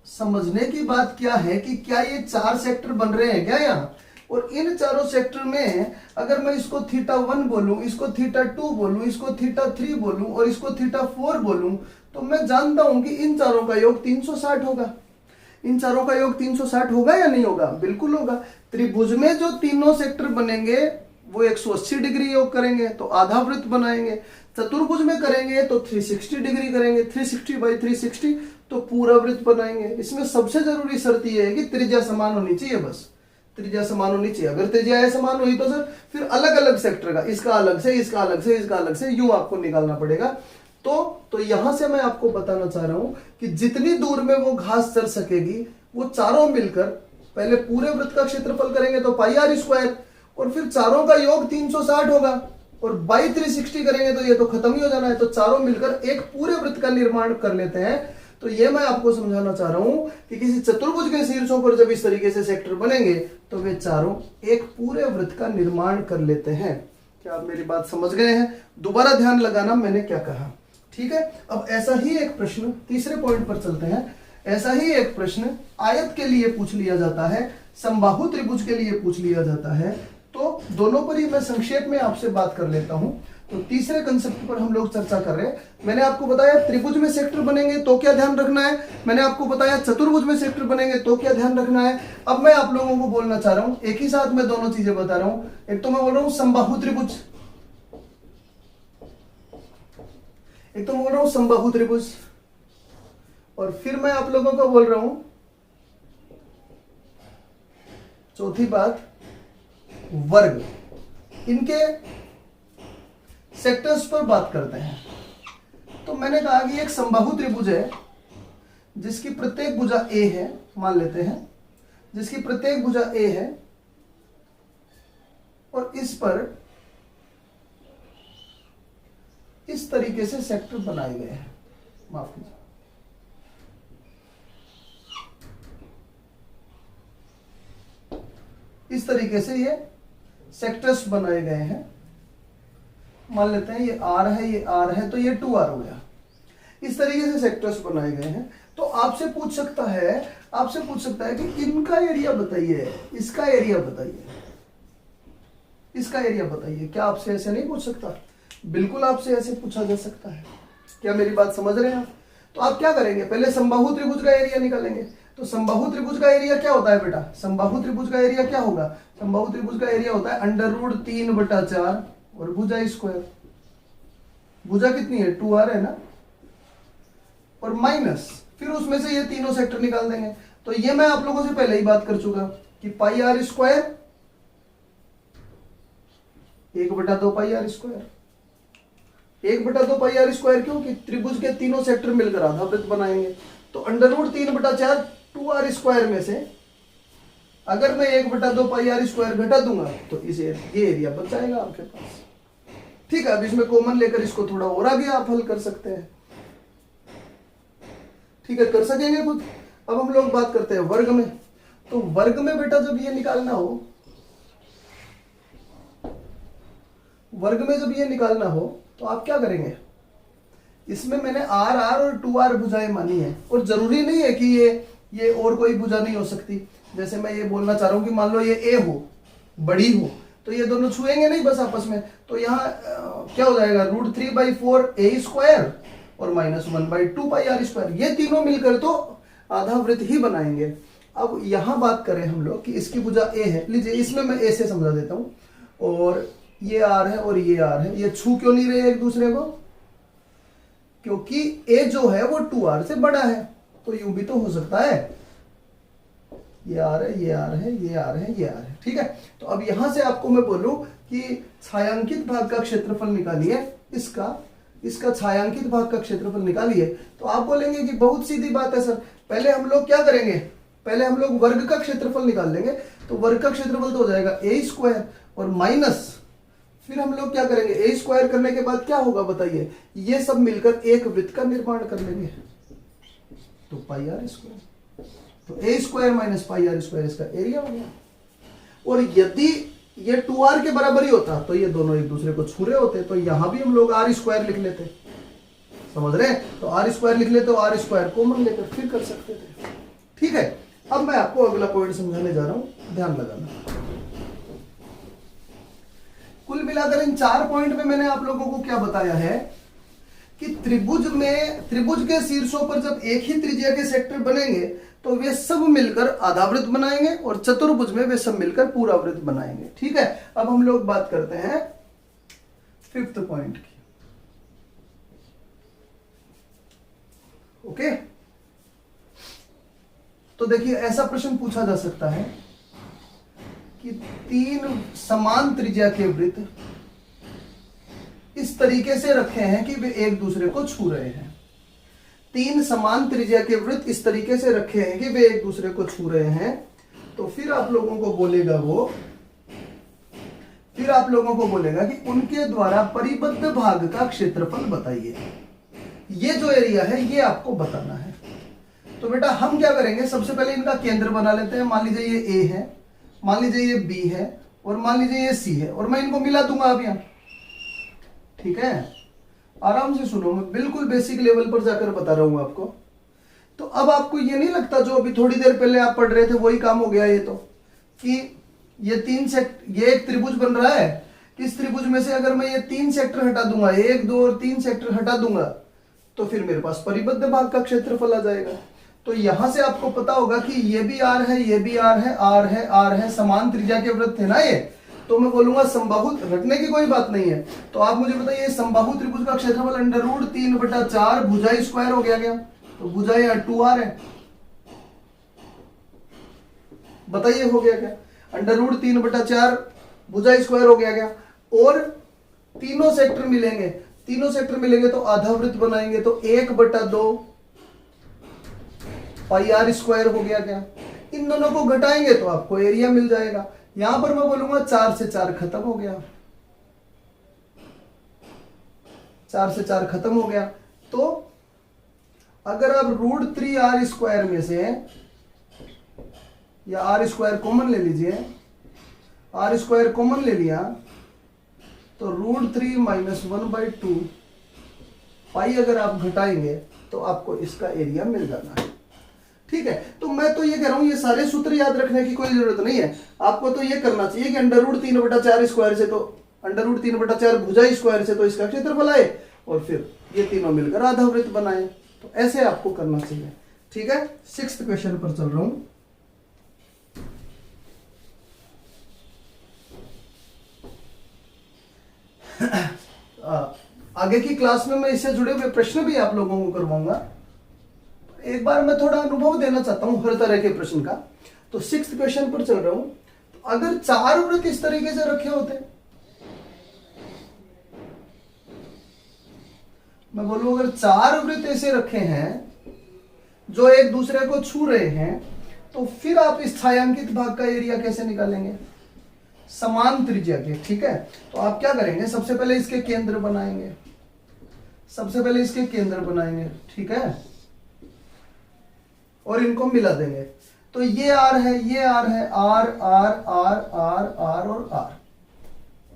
समझने की बात क्या है कि क्या ये 4 सेक्टर बन रहे हैं क्या यहां, और इन चारों सेक्टर में अगर मैं इसको θ1 बोलूं, इसको θ2 बोलूं, इसको θ3 बोलूं और इसको θ4 बोलूं, तो मैं जानता हूं कि इन चारों का योग 360 होगा। इन चारों का योग 360 होगा या नहीं होगा, बिल्कुल होगा। त्रिभुज में जो तीनों सेक्टर बनेंगे वो 180 डिग्री योग करेंगे तो आधा वृत्त बनाएंगे। चतुर्भुज में करेंगे तो 360 डिग्री करेंगे, 360/360 तो पूरा वृत्त बनाएंगे। इसमें सबसे जरूरी शर्त यह है कि त्रिज्या समान होनी चाहिए, बस त्रिज्या समान होनी चाहिए। अगर त्रिज्या समान हुई तो सर फिर अलग अलग सेक्टर का, इसका अलग से, इसका अलग से, इसका अलग से, यूं आपको निकालना पड़ेगा। तो यहां से मैं आपको बताना चाह रहा हूं कि जितनी दूर में वो घास चर सकेगी वो चारों मिलकर पहले पूरे वृत्त का क्षेत्रफल करेंगे तो πr², और फिर चारों का योग 360 होगा, और बाई 360 करेंगे तो ये तो खत्म ही हो जाना है। तो चारों मिलकर एक पूरे वृत्त का निर्माण कर लेते हैं। तो ये मैं आपको समझाना चाह रहा हूं कि किसी चतुर्भुज के शीर्षों पर जब इस तरीके से सेक्टर बनेंगे तो वे चारों एक पूरे वृत्त का निर्माण कर लेते हैं। क्या आप मेरी बात समझ गए हैं? दोबारा ध्यान लगाना मैंने क्या कहा, ठीक है। अब ऐसा ही एक प्रश्न, तीसरे पॉइंट पर चलते हैं। ऐसा ही एक प्रश्न आयत के लिए पूछ लिया जाता है, समबाहु त्रिभुज के लिए पूछ लिया जाता है। तो दोनों पर ही मैं संक्षेप में आपसे बात कर लेता हूं। तो तीसरे कंसेप्ट पर हम लोग चर्चा कर रहे हैं। मैंने आपको बताया त्रिभुज में सेक्टर बनेंगे तो क्या ध्यान रखना है, मैंने आपको बताया चतुर्भुज में सेक्टर बनेंगे तो क्या ध्यान रखना है। अब मैं आप लोगों को बोलना चाह रहा हूं, एक ही साथ में दोनों चीजें बता रहा हूं। एक तो मैं बोल रहा हूं समबाहु त्रिभुज, एक तो बोल रहा हूं समबाहु त्रिभुज, और फिर मैं आप लोगों को बोल रहा हूं चौथी बात वर्ग। इनके सेक्टर्स पर बात करते हैं। तो मैंने कहा कि एक समबाहु त्रिभुज है जिसकी प्रत्येक भुजा A है, मान लेते हैं जिसकी प्रत्येक भुजा A है, और इस पर इस तरीके से सेक्टर बनाए गए हैं। माफ कीजिए, इस तरीके से ये सेक्टर्स बनाए गए हैं। मान लेते हैं ये आर है, ये आर है, तो ये 2r हो गया। इस तरीके से सेक्टर्स बनाए गए हैं। तो आपसे पूछ सकता है कि इनका एरिया बताइए, इसका एरिया बताइए, इसका एरिया बताइए। क्या आपसे ऐसे नहीं पूछ सकता? बिल्कुल आपसे ऐसे पूछा जा सकता है। क्या मेरी बात समझ रहे हैं आप? तो आप क्या करेंगे, पहले समबाहु त्रिभुज का एरिया निकालेंगे। तो समबाहु त्रिभुज का एरिया क्या होता है बेटा? समबाहु त्रिभुज का एरिया क्या होगा? समबाहु त्रिभुज का एरिया होता है √3/4 और भुजा स्क्वायर। भुजा कितनी है? 2r है ना, और माइनस फिर उसमें से ये तीनों सेक्टर निकाल देंगे। तो ये मैं आप लोगों से पहले ही बात कर चुका कि πr square 1/2 πr square. 1/2 πr square क्यों? कि त्रिभुज के तीनों सेक्टर मिलकर आधावृत्त बनाएंगे। तो √3/4 2r स्क्वायर में से अगर मैं 1/2 πr स्क्वायर घटा दूंगा तो ये एरिया बच जाएगा आपके पास। ठीक है, अब इसमें कॉमन लेकर इसको थोड़ा और आगे आप हल कर सकते हैं। ठीक है, कर सकेंगे कुछ। अब हम लोग बात करते हैं वर्ग में। तो वर्ग में बेटा जब ये निकालना हो, वर्ग में जब ये निकालना हो तो आप क्या करेंगे? इसमें मैंने r और 2r भुजाएं मानी है, और जरूरी नहीं है कि ये और कोई भुजा नहीं हो सकती। जैसे मैं ये बोलना चाह रहा हूं कि मान लो ये a हो, बड़ी हो, तो ये दोनों छुएंगे नहीं बस आपस में। तो यहाँ क्या हो जाएगा? √3/4 a स्क्वायर और -1/2 πr स्क्वायर। ये तीनों मिलकर तो आधावृत्त ही बनाएंगे। अब यहां बात करें हम लोग कि इसकी भुजा a है। लीजिए इसमें मैं a से समझा देता हूं, और ये r है और ये r है। ये छू क्यों नहीं रहे एक दूसरे को? क्योंकि a जो है वो 2r से बड़ा है। तो यूं भी तो हो सकता है, ये r है, ये r है, ये r है, ये r है। ठीक है, तो अब यहां से आपको मैं बोलूं कि छायांकित भाग का क्षेत्रफल निकालिए, इसका छायांकित भाग का क्षेत्रफल निकालिए। तो आप बोलेंगे कि बहुत सीधी बात है सर, पहले हम लोग क्या करेंगे? पहले हम लोग वर्ग का क्षेत्रफल निकाल लेंगे। तो वर्ग का क्षेत्रफल तो हो जाएगा a स्क्वायर और माइनस, फिर हम लोग क्या करेंगे? a स्क्वायर करने के बाद क्या होगा बताइए? ये सब मिलकर एक वृत्त का निर्माण कर लेंगे, तो πr स्क्वायर। तो a square minus πr square इसका एरिया हो गया। और यदि ये 2r के बराबर ही होता तो ये दोनों एक दूसरे को छू रहे होते, तो यहां भी हम लोग r स्क्वायर लिख लेते। समझ रहे हैं? तो r स्क्वायर लिख लेते, तो r स्क्वायर कॉमन लेकर फिर कर सकते थे। ठीक है, अब मैं आपको अगला पॉइंट समझाने जा रहा हूं, ध्यान लगाना। कुल मिलाकर इन 4 पॉइंट में मैंने आप लोगों को क्या बताया है कि त्रिभुज के शीर्षों पर जब एक ही त्रिज्या के सेक्टर बनेंगे तो वे सब मिलकर आधावृत्त बनाएंगे, और चतुर्भुज में वे सब मिलकर पूरा वृत्त बनाएंगे। ठीक है, अब हम लोग बात करते हैं 5th पॉइंट की। ओके, तो देखिए ऐसा प्रश्न पूछा जा सकता है कि 3 समान त्रिज्या के वृत्त इस तरीके से रखे हैं कि वे एक दूसरे को छू रहे हैं। 3 समान त्रिज्या के वृत्त इस तरीके से रखे हैं कि वे एक दूसरे को छू रहे हैं। तो फिर आप लोगों को बोलेगा कि उनके द्वारा परिबद्ध भाग का क्षेत्रफल बताइए। ये जो एरिया है ये आपको बताना है। तो बेटा हम क्या करेंगे? सबसे पहले इनका केंद्र बना लेते हैं। मान लीजिए ये a है, मान लीजिए ये b है, और मान लीजिए ये c है, और मैं इनको मिला दूंगा अब यहां। ठीक है, आराम से सुनो, मैं बिल्कुल बेसिक लेवल पर जाकर बता रहा हूं आपको। तो अब आपको ये नहीं लगता जो अभी थोड़ी देर पहले आप पढ़ रहे थे वही काम हो गया ये तो, कि ये एक त्रिभुज बन रहा है। इस त्रिभुज में से अगर मैं ये 3 सेक्टर हटा दूंगा, 1 2 और 3 सेक्टर हटा दूंगा, तो फिर मेरे पास परिबद्ध भाग का क्षेत्रफल आ जाएगा। तो यहां से आपको पता होगा कि ये भी r है, ये भी r है, r है, r है, समान त्रिज्या के वृत्त है ना ये। तो मैं बोलूंगा समबाहु, रटने की कोई बात नहीं है। तो आप मुझे बताइए समबाहु त्रिभुज का क्षेत्रफल √3/4 भुजा स्क्वायर हो गया। तो भुजा 2r है, बताइए हो गया क्या? √3/4 भुजा स्क्वायर हो गया क्या? और तीनों सेक्टर मिलेंगे तो आधावृत्त बनाएंगे, तो 1/2 πr स्क्वायर हो गया क्या? इन दोनों को घटाएंगे तो आपको एरिया मिल जाएगा। यहां पर मैं बोलूंगा 4 से 4 खत्म हो गया, 4 से 4 खत्म हो गया। तो अगर आप √3r स्क्वायर में से, या r स्क्वायर कॉमन ले लीजिए, आर स्क्वायर कॉमन ले लिया तो √3 - 1/2 पाई अगर आप घटाएंगे तो आपको इसका एरिया मिल जाना है। ठीक है, तो मैं तो ये कह रहा हूं ये सारे सूत्र याद रखने की कोई जरूरत नहीं है, आपको तो ये करना चाहिए कि √3/4 स्क्वायर से तो √3/4 भुजा स्क्वायर से तो इसका क्षेत्रफल आए और फिर ये तीनों मिलकर आधा वृत्त बनाए। तो ऐसे आपको करना चाहिए। ठीक है, 6th क्वेश्चन पर चल रहा हूं। आगे की क्लास में मैं इससे जुड़े हुए प्रश्न भी आप लोगों को करवाऊंगा। एक बार मैं थोड़ा अनुभव देना चाहता हूं हर तरह के प्रश्न का। तो 6th क्वेश्चन पर चल रहा हूं। तो अगर 4 वृत्त इस तरीके से रखे होते, मैं बोलूं अगर 4 वृत्त ऐसे रखे हैं जो एक दूसरे को छू रहे हैं, तो फिर आप इस छायांकित भाग का एरिया कैसे निकालेंगे? समान त्रिज्या के। ठीक है, तो आप क्या करेंगे, सबसे पहले इसके केंद्र बनाएंगे, ठीक है, और इनको मिला देंगे। तो ये आर है, ये आर है, R R R R R और आर।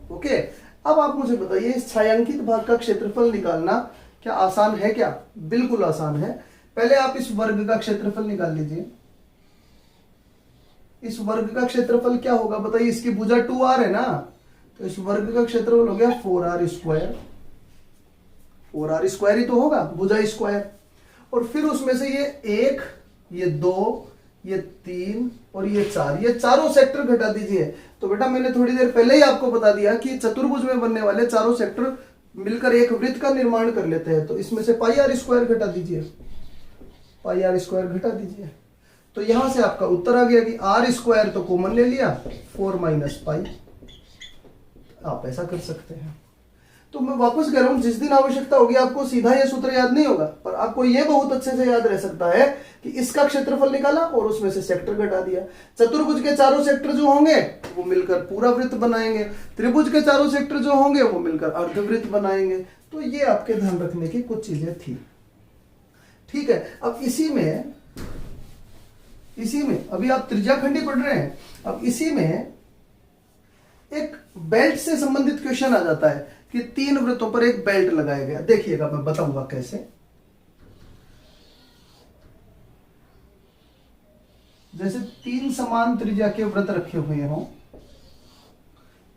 ओके, अब आप मुझे बताइए इस छायांकित भाग का क्षेत्रफल निकालना क्या आसान है? क्या बिल्कुल आसान है। पहले आप इस वर्ग का क्षेत्रफल निकाल लीजिए। इस वर्ग का क्षेत्रफल क्या होगा बताइए? इसकी भुजा 2r है ना, तो इस वर्ग का क्षेत्रफल हो गया 4r स्क्वायर। 4r स्क्वायर ही तो होगा, भुजा स्क्वायर। और फिर उसमें से ये 1, ये 2, ये 3 और ये 4, ये चारों सेक्टर घटा दीजिए। तो बेटा मैंने थोड़ी देर पहले ही आपको बता दिया कि चतुर्भुज में बनने वाले चारों सेक्टर मिलकर एक वृत्त का निर्माण कर लेते हैं। तो इसमें से πr स्क्वायर घटा दीजिए, πr स्क्वायर घटा दीजिए। तो यहां से आपका उत्तर आ गया कि r स्क्वायर तो कॉमन ले लिया, 4 - π। आप ऐसा कर सकते हैं। तो मैं वापस कह रहा हूं, जिस दिन आवश्यकता होगी आपको सीधा यह सूत्र याद नहीं होगा, पर आपको यह बहुत अच्छे से याद रह सकता है कि इसका क्षेत्रफल निकाला और उसमें से सेक्टर घटा दिया। चतुर्भुज के चारों सेक्टर जो होंगे वो मिलकर पूरा वृत्त बनाएंगे, त्रिभुज के चारों सेक्टर जो होंगे वो मिलकर अर्धवृत्त बनाएंगे। तो ये आपके ध्यान रखने की कुछ चीजें थी। ठीक है, अब इसी में अभी आप त्रिज्याखंडी पढ़ रहे हैं। अब इसी में एक बेल्ट से संबंधित क्वेश्चन आ जाता है कि 3 वृत्तों पर एक बेल्ट लगाया गया। देखिएगा, मैं बताऊंगा कैसे। जैसे 3 समान त्रिज्या के वृत्त रखे हुए हों,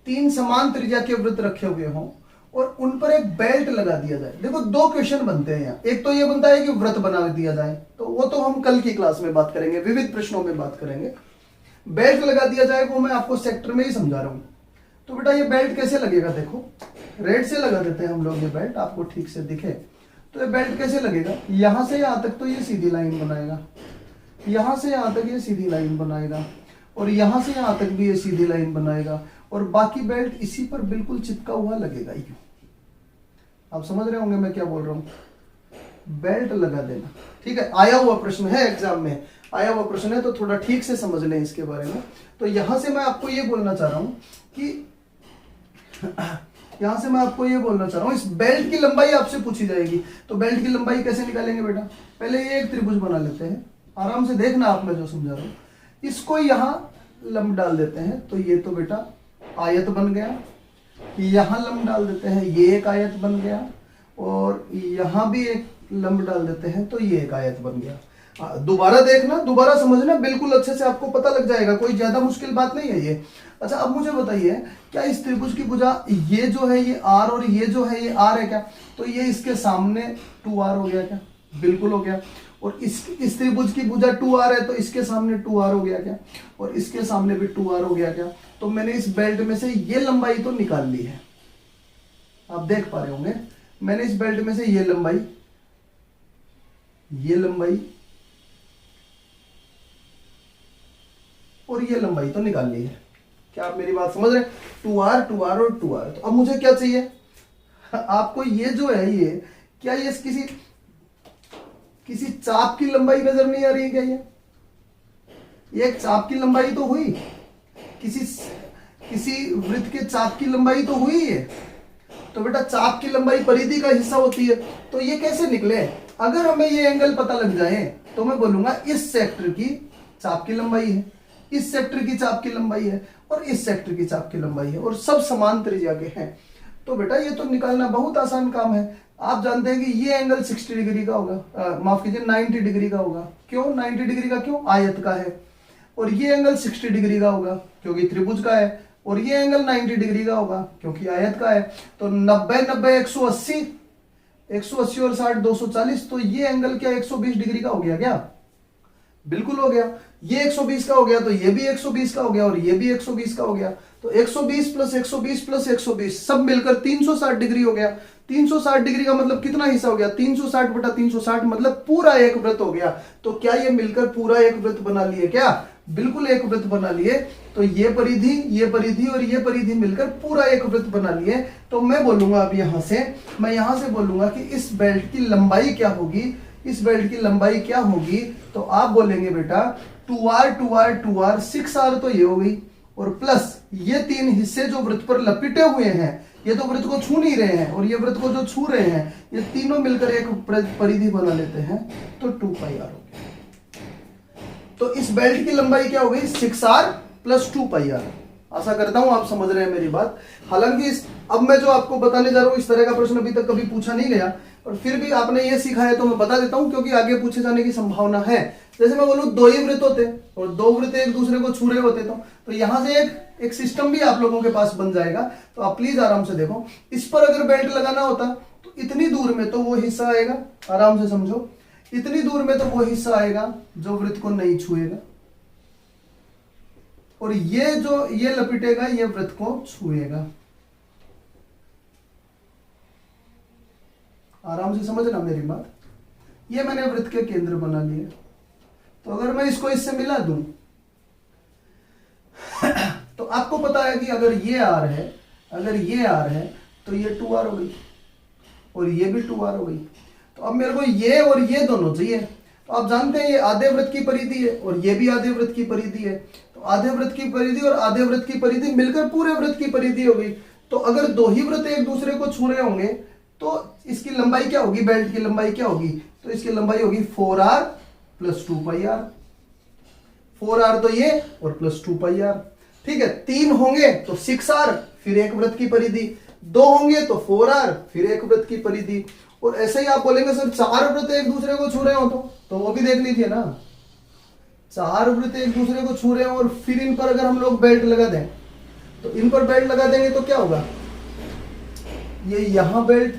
3 समान त्रिज्या के वृत्त रखे हुए हों और उन पर एक बेल्ट लगा दिया जाए। देखो 2 क्वेश्चन बनते हैं यहाँ। एक तो ये बनता है कि वृत्त बना दिया जाए, तो वो तो हम कल की क्लास में बात करेंगे, विविध प्रश्नों में बात करेंगे। बेल्ट लगा दिया जाए वो मैं आपको सेक्टर में ही समझा रहा हूं। तो बेटा ये बेल्ट कैसे लगेगा? देखो रेड से लगा देते हैं हम लोग ये बेल्ट, आपको ठीक से दिखे। तो ये बेल्ट कैसे लगेगा? यहां से यहां तक तो ये सीधी लाइन बनाएगा, यहां से यहां तक ये सीधी लाइन बनाएगा, और यहां से यहां तक भी ये सीधी लाइन बनाएगा, और बाकी बेल्ट इसी पर बिल्कुल चिपका हुआ लगेगा। यूं आप समझ रहे होंगे मैं क्या बोल रहा हूं? बेल्ट लगा देना। ठीक है, आया हुआ प्रश्न है, एग्जाम में आया हुआ प्रश्न है, तो थोड़ा ठीक से समझ लें इसके बारे में। तो यहां से मैं आपको ये बोलना चाह रहा हूं कि इस बेल्ट की लंबाई आपसे पूछी जाएगी। तो बेल्ट की लंबाई कैसे निकालेंगे बेटा? पहले ये एक त्रिभुज बना लेते हैं, आराम से देखना आप, मैं जो समझा रहा हूं। इसको यहां लंब डाल देते हैं, तो ये तो बेटा आयत बन गया। यहां लंब डाल देते हैं, ये एक आयत बन गया, और यहां भी एक लंब डाल देते हैं, तो ये एक आयत बन गया। दोबारा देखना, दोबारा समझना, बिल्कुल अच्छे से आपको पता लग जाएगा, कोई ज्यादा मुश्किल बात नहीं है ये। अच्छा, अब मुझे बताइए, क्या इस त्रिभुज की भुजा ये जो है ये r और ये जो है ये r है क्या? तो ये इसके सामने 2r हो गया क्या? बिल्कुल हो गया। और इस त्रिभुज की भुजा 2r है, तो इसके सामने 2r हो गया क्या? और इसके सामने भी 2r हो गया क्या? तो मैंने इस बेल्ट में से ये लंबाई तो निकाल ली है, आप देख पा रहे होंगे। मैंने इस बेल्ट में से ये लंबाई और ये लंबाई तो निकाल ली है। क्या आप मेरी बात समझ रहे हैं? 2r 2r और 2r। तो अब मुझे क्या चाहिए? आपको ये जो है ये क्या ये किसी चाप की लंबाई नजर नहीं आ रही है क्या? ये एक चाप की लंबाई तो हुई, किसी वृत्त के चाप की लंबाई तो हुई है। तो बेटा चाप की लंबाई परिधि का हिस्सा होती है, तो ये कैसे निकले? अगर हमें ये एंगल पता लग जाए तो मैं बोलूंगा इस सेक्टर की चाप की लंबाई है, इस सेक्टर की चाप की लंबाई है और इस सेक्टर की चाप की लंबाई है और सब समान त्रिज्या के हैं। तो बेटा ये तो निकालना बहुत आसान काम है। आप जानते हैं कि ये एंगल 60 डिग्री का होगा, माफ कीजिए 90 डिग्री का होगा। क्यों 90 डिग्री का? क्यों? आयत का है। और ये एंगल 60 डिग्री का होगा क्योंकि त्रिभुज का है। और ये एंगल 90 डिग्री का होगा क्योंकि आयत का है। तो 90 90 180, 180 और 60 240। तो ये एंगल क्या 120 डिग्री का हो गया क्या? बिल्कुल हो गया। ये 120 का हो गया तो ये भी 120 का हो गया और ये भी 120 का हो गया। तो 120 प्लस 120 प्लस 120 सब मिलकर 360 डिग्री हो गया। 360 डिग्री का मतलब कितना हिस्सा हो गया? 360 बटा 360 मतलब पूरा एक वृत्त हो गया। तो क्या ये मिलकर पूरा एक वृत्त बना लिए क्या? बिल्कुल एक वृत्त बना लिए। तो ये परिधि और ये परिधि मिलकर पूरा एक वृत्त बना लिए। तो मैं बोलूंगा अब मैं यहां से बोलूंगा कि इस बेल्ट की लंबाई क्या होगी? इस बेल्ट की लंबाई क्या होगी? तो आप बोलेंगे बेटा 2r 2r 2r 6r तो ये हो गई और प्लस ये तीन हिस्से जो वृत्त पर लपेटे हुए हैं, ये तो वृत्त को छू नहीं रहे हैं और ये वृत्त को जो छू रहे हैं, ये तीनों मिलकर एक परिधि बना लेते हैं। तो 2πr हो गया। तो इस बेल्ट की लंबाई क्या हो गई? 6r plus 2πr। आशा करता हूं आप समझ रहे हैं मेरी बात। हालांकि अब मैं जो आपको बताने जा रहा हूं इस तरह का प्रश्न अभी तक कभी पूछा नहीं गया, और फिर भी आपने ये सीखा है तो मैं बता देता हूं क्योंकि आगे पूछे जाने की संभावना है। जैसे मैं बोलूं दो ही वृत्त होते और दो वृत्त एक दूसरे को छू रहे होते तो यहां से एक सिस्टम भी आप लोगों के पास बन जाएगा। तो आप प्लीज आराम से देखो। इस पर अगर बेल्ट लगाना होता तो इतनी दूर में तो वो हिस्सा आएगा, आराम से समझो, इतनी दूर में तो वो हिस्सा आएगा जो वृत्त को नहीं छुएगा, और ये जो ये लपेटेगा ये वृत्त को छुएगा। आराम से समझना मेरी बात। ये मैंने वृत्त के केंद्र बना लिए। तो अगर मैं इसको इससे मिला दूं तो आपको पता है कि अगर ये आर है तो ये 2r हो गई और ये भी 2r हो गई। तो अब मेरे को ये और ये दोनों चाहिए। तो आप जानते हैं ये आधे वृत्त की परिधि है और ये भी आधे वृत्त की परिधि है। तो आधे वृत्त की परिधि और आधे वृत्त की परिधि मिलकर पूरे वृत्त की परिधि हो गई। तो अगर दो ही वृत्त एक दूसरे को छू रहे होंगे तो इसकी लंबाई क्या होगी? बेल्ट की लंबाई क्या होगी? तो इसकी लंबाई होगी 4r प्लस 2πr। 4r तो ये और प्लस 2πr। ठीक है, 3 होंगे तो 6r फिर एक वृत्त की परिधि, 2 होंगे तो 4r फिर एक वृत्त की परिधि। और ऐसे ही आप बोलेंगे सर 4 वृत्त एक दूसरे को छू रहे हो तो वो भी देख लीजिए ना। 4 वृत्त एक दूसरे को छू रहे हो और फिर इन पर अगर हम लोग बेल्ट लगा दें तो इन पर बेल्ट लगा देंगे तो क्या होगा? ये यहां बेल्ट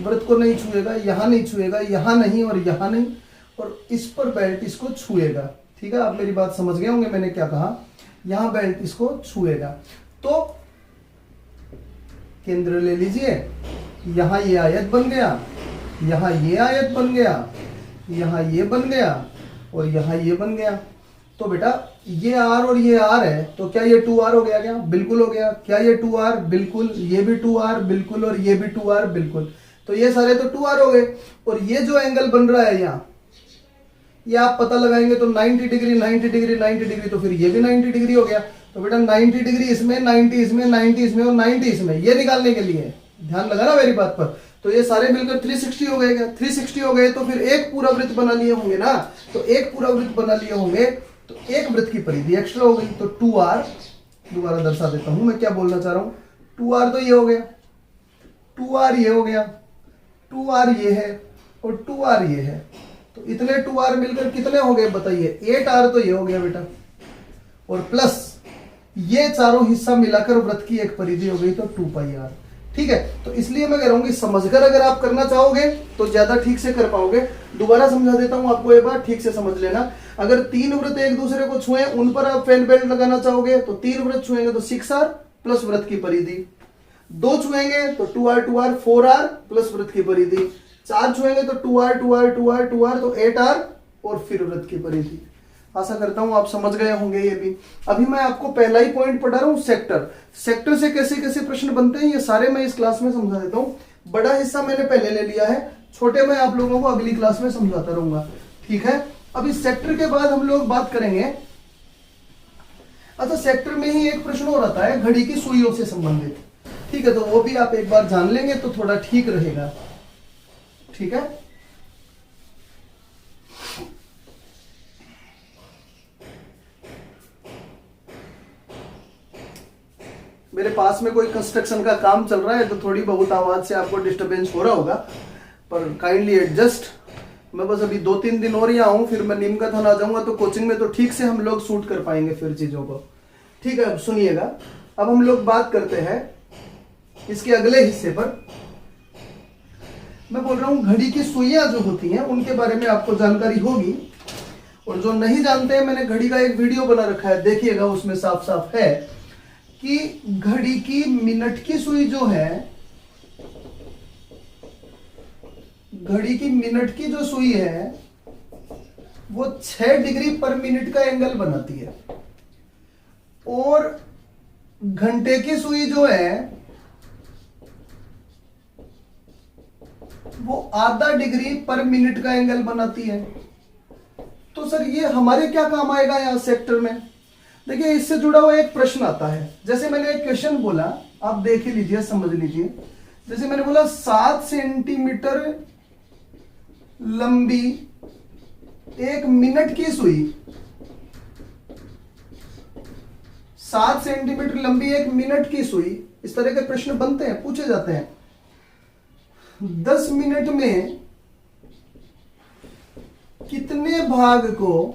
वृत्त को नहीं छुएगा, यहां नहीं छुएगा, यहां नहीं और यहां नहीं, और इस पर बेल्ट इसको छुएगा। ठीक है, आप मेरी बात समझ गए होंगे मैंने क्या कहा। यहां बेल्ट इसको छुएगा। तो केंद्र ले लीजिए, यहां ये आयत बन गया, यहां ये आयत बन गया, यहां ये बन गया और यहां ये बन गया। तो बेटा ये r और ये r है तो क्या ये 2r हो गया? क्या बिल्कुल हो गया। क्या ये 2r? बिल्कुल। ये भी 2r बिल्कुल और ये भी 2r बिल्कुल। तो ये सारे तो 2r हो गए। और ये जो एंगल बन रहा है यहाँ, ये आप पता लगाएंगे तो 90 डिग्री 90 डिग्री 90 डिग्री, तो फिर ये भी 90 डिग्री हो गया। तो बेटा 90 डिग्री इसमें, 90 इसमें, 90 इसमें और 90 इसमें, ये निकालने के लिए ध्यान लगाना मेरी बात पर। तो ये सारे मिलकर 360 हो गए। क्या 360 हो गए? तो फिर एक पूरा वृत्त बना लिए होंगे ना। तो एक पूरा वृत्त बना लिए होंगे तो एक वृत्त की परिधि एक्स्ट्रा हो गई। तो 2r, दोबारा दर्शा देता हूं मैं क्या बोलना चाह रहा हूं। 2r तो ये हो गया, 2r ये हो गया, 2r ये है और 2r ये है। तो इतने 2r मिलकर कितने हो गए बताइए? 8r तो ये हो गया बेटा, और प्लस ये चारों हिस्सा मिलाकर वृत्त की एक परिधि हो गई तो 2πr। ठीक है, तो इसलिए मैं कह रहा हूं कि समझकर अगर आप करना चाहोगे तो ज्यादा ठीक से कर पाओगे। दोबारा समझा देता हूं आपको, एक बार ठीक से समझ लेना। अगर 3 वृत्त एक दूसरे को छुए उन पर आप फेन बेल्ट लगाना चाहोगे तो 3 वृत्त छुएंगे तो 6r प्लस वृत्त की परिधि, 2 छुएंगे तो 2r 2r 4r प्लस वृत्त की परिधि, 4 छुएंगे तो 2r 2r 2r 2r तो 8r और फिर वृत्त की परिधि। आशा करता हूं आप समझ गए होंगे ये भी। अभी मैं आपको पहला ही पॉइंट पढ़ा रहा हूं, सेक्टर से कैसे कैसे प्रश्न बनते हैं ये सारे मैं इस क्लास में समझा देता हूं। बड़ा हिस्सा मैंने पहले ले लिया है, छोटे मैं आप लोगों को अगली क्लास में समझाता रहूंगा। ठीक है, अब इस सेक्टर के बाद हम लोग बात करेंगे। अच्छा, सेक्टर में ही एक प्रश्न और आता है घड़ी की सुइयों से संबंधित। ठीक है, तो वो भी आप एक बार जान लेंगे तो थोड़ा ठीक रहेगा। ठीक है, मेरे पास में कोई कंस्ट्रक्शन का काम चल रहा है तो थोड़ी बहुत आवाज से आपको डिस्टरबेंस हो रहा होगा, पर काइंडली एडजस्ट। मैं बस अभी 2-3 दिन और यहाँ हूँ, फिर मैं नीम का थाना आ जाऊंगा तो कोचिंग में तो ठीक से हम लोग शूट कर पाएंगे फिर चीजों को। ठीक है, अब सुनिएगा। अब हम लोग बात करते हैं इसके अगले हिस्से पर। मैं बोल रहा हूँ घड़ी की सुइयां जो होती हैं उनके बारे में आपको जानकारी होगी, और जो नहीं जानते हैं मैंने घड़ी का एक वीडियो बना रखा है, देखिएगा, उसमें साफ साफ है कि घड़ी की मिनट की सुई जो है, घड़ी की मिनट की जो सुई है वो 6 डिग्री पर मिनट का एंगल बनाती है, और घंटे की सुई जो है वो आधा डिग्री पर मिनट का एंगल बनाती है। तो सर ये हमारे क्या काम आएगा यहाँ सेक्टर में? देखिए, इससे जुड़ा हुआ एक प्रश्न आता है। जैसे मैंने एक क्वेश्चन बोला, आप देख ही लीजिए, समझ लीजिए। जैसे मैंने बोला 7 सेंटीमीटर लंबी एक मिनट की सुई, 7 सेंटीमीटर लंबी एक मिनट की सुई, इस तरह के प्रश्न बनते हैं, पूछे जाते हैं। 10 मिनट में कितने भाग को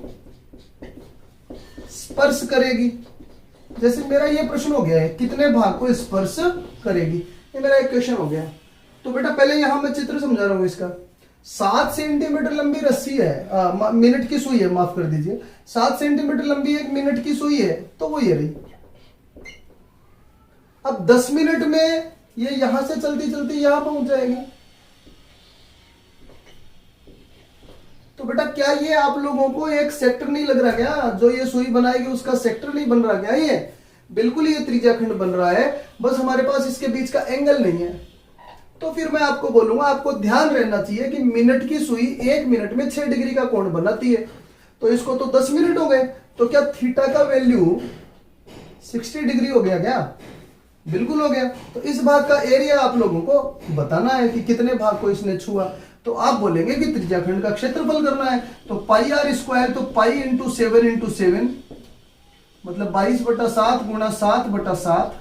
स्पर्श करेगी? जैसे मेरा ये प्रश्न हो गया है, कितने भाग को स्पर्श करेगी, ये मेरा एक क्वेश्चन हो गया। तो बेटा पहले यहां मैं चित्र समझा रहा हूं इसका। 7 सेंटीमीटर लंबी रस्सी है, मिनट की सुई है, माफ कर दीजिए। 7 सेंटीमीटर लंबी एक मिनट की सुई है, तो वो ये रही। अब 10 मिनट में ये यहां से चलती चलती यहां पहुंच जाएगी। तो बेटा क्या ये आप लोगों को एक सेक्टर नहीं लग रहा क्या? जो ये सुई बनाएगी उसका सेक्टर नहीं बन रहा क्या? ये बिल्कुल ये त्रिज्या खंड बन रहा है, बस हमारे पास इसके बीच का एंगल नहीं है। तो फिर मैं आपको बोलूंगा, आपको ध्यान रहना चाहिए कि मिनट की सुई 1 मिनट में 6 डिग्री का कोण बनाती है, तो इसको तो 10 मिनट हो गए। तो क्या थीटा का वैल्यू 60 डिग्री हो गया क्या? बिल्कुल हो गया। तो इस भाग का एरिया आप लोगों को बताना है कि कितने भाग को इसने छुआ। तो आप बोलेंगे कि त्रिज्याखंड का क्षेत्रफल करना है, तो पाई आर स्क्वायर, तो पाई इंटू 7 इंटू 7 मतलब 22/7 गुणा 7/7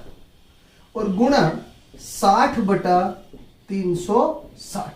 और गुणा 60/360।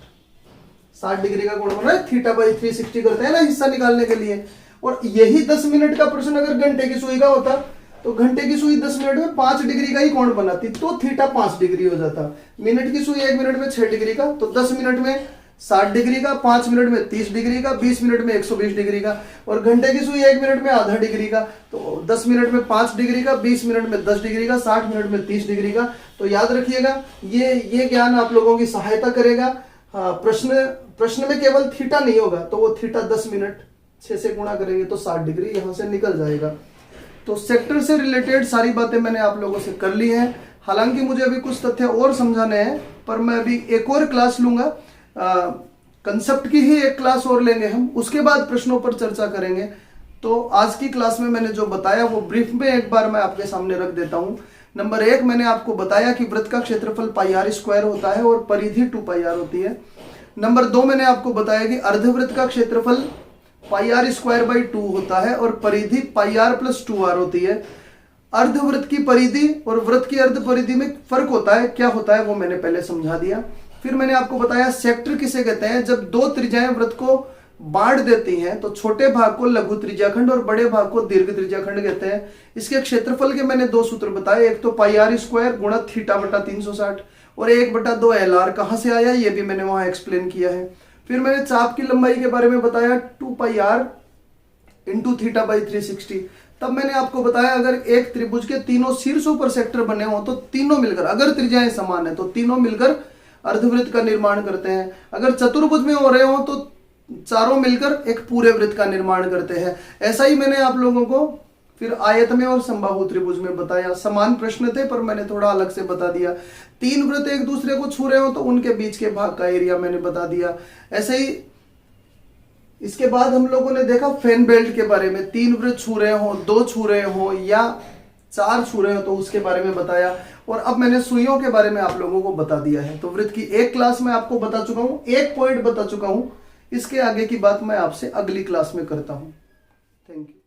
60 डिग्री का कोण बना है, थीटा बाई 360 करते हैं ना हिस्सा निकालने के लिए। और यही 10 मिनट का प्रश्न अगर घंटे की सुई का होता तो घंटे की सुई 10 मिनट में 5 डिग्री का ही कोण बनाती, तो थीटा 5 डिग्री हो जाता। मिनट की सुई 1 मिनट में 6 डिग्री का, तो 10 मिनट में 60 डिग्री का, 5 मिनट में 30 डिग्री का, 20 मिनट में 120 डिग्री का, और घंटे की सुई 1 मिनट में आधा डिग्री का, तो 10 मिनट में 5 डिग्री का, 20 मिनट में 10 डिग्री का, 60 मिनट में 30 डिग्री का। तो याद रखिएगा, ये ज्ञान आप लोगों की सहायता करेगा। प्रश्न में केवल थीटा नहीं होगा, तो वो थीटा 10 मिनट 6 से गुणा करेंगे तो 60 डिग्री यहां से निकल जाएगा। तो सेक्टर से रिलेटेड सारी बातें मैंने आप लोगों से कर ली हैं। हालांकि मुझे अभी कुछ तथ्य और समझाने हैं, पर मैं अभी एक और क्लास लूंगा, कंसेप्ट की ही एक क्लास और लेंगे हम, उसके बाद प्रश्नों पर चर्चा करेंगे। तो आज की क्लास में मैंने जो बताया वो ब्रीफ में एक बार मैं आपके सामने रख देता हूं। नंबर 1 मैंने आपको बताया कि वृत्त का क्षेत्रफल पाई आर स्क्वायर होता है और परिधि 2 पाई आर होती है। नंबर 2 मैंने आपको बताया कि अर्धवृत्त का क्षेत्रफल पाई आर स्क्वायर बाई 2 होता है और परिधि पाई आर प्लस 2r होती है। अर्धवृत्त की परिधि और वृत्त की अर्ध परिधि में फर्क होता है, क्या होता है वो मैंने पहले समझा दिया। फिर मैंने आपको बताया सेक्टर किसे कहते हैं, जब 2 त्रिज्याएं वृत्त को बांट देती हैं तो छोटे भाग को लघु त्रिज्याखंड और बड़े भाग को दीर्घ त्रिज्याखंड कहते हैं। इसके क्षेत्रफल के मैंने 2 सूत्र बताए, एक तो पाई आर स्क्वायर गुणा थीटा बटा 360 और 1/2 LR कहां से आया ये भी मैंने वहां एक्सप्लेन किया है। फिर मैंने चाप की लंबाई के बारे में बताया 2 पाई आर इंटू थीटा बाई 360। तब मैंने आपको बताया अगर एक त्रिभुज के तीनों शीर्षों पर सेक्टर बने हो तो तीनों मिलकर, अगर त्रिज्याएं समान है तो तीनों मिलकर अर्धवृत्त का निर्माण करते हैं। अगर चतुर्भुज में हो रहे हो तो चारों मिलकर एक पूरे वृत्त का निर्माण करते हैं। ऐसा ही मैंने आप लोगों को फिर आयत में और समबाहु त्रिभुज में बताया। समान प्रश्न थे पर मैंने थोड़ा अलग से बता दिया। 3 वृत्त एक दूसरे को छू रहे हो तो उनके बीच के भाग का एरिया मैंने बता दिया। ऐसे ही इसके बाद हम लोगों ने देखा फैन बेल्ट के बारे में, 3 वृत्त छू रहे हो, 2 छू रहे हो या 4 छू रहे हो तो उसके बारे में बताया। और अब मैंने सुइयों के बारे में आप लोगों को बता दिया है। तो वृत्त की एक क्लास में आपको बता चुका हूं, एक पॉइंट बता चुका हूं। इसके आगे की बात मैं आपसे अगली क्लास में करता हूं। Thank you.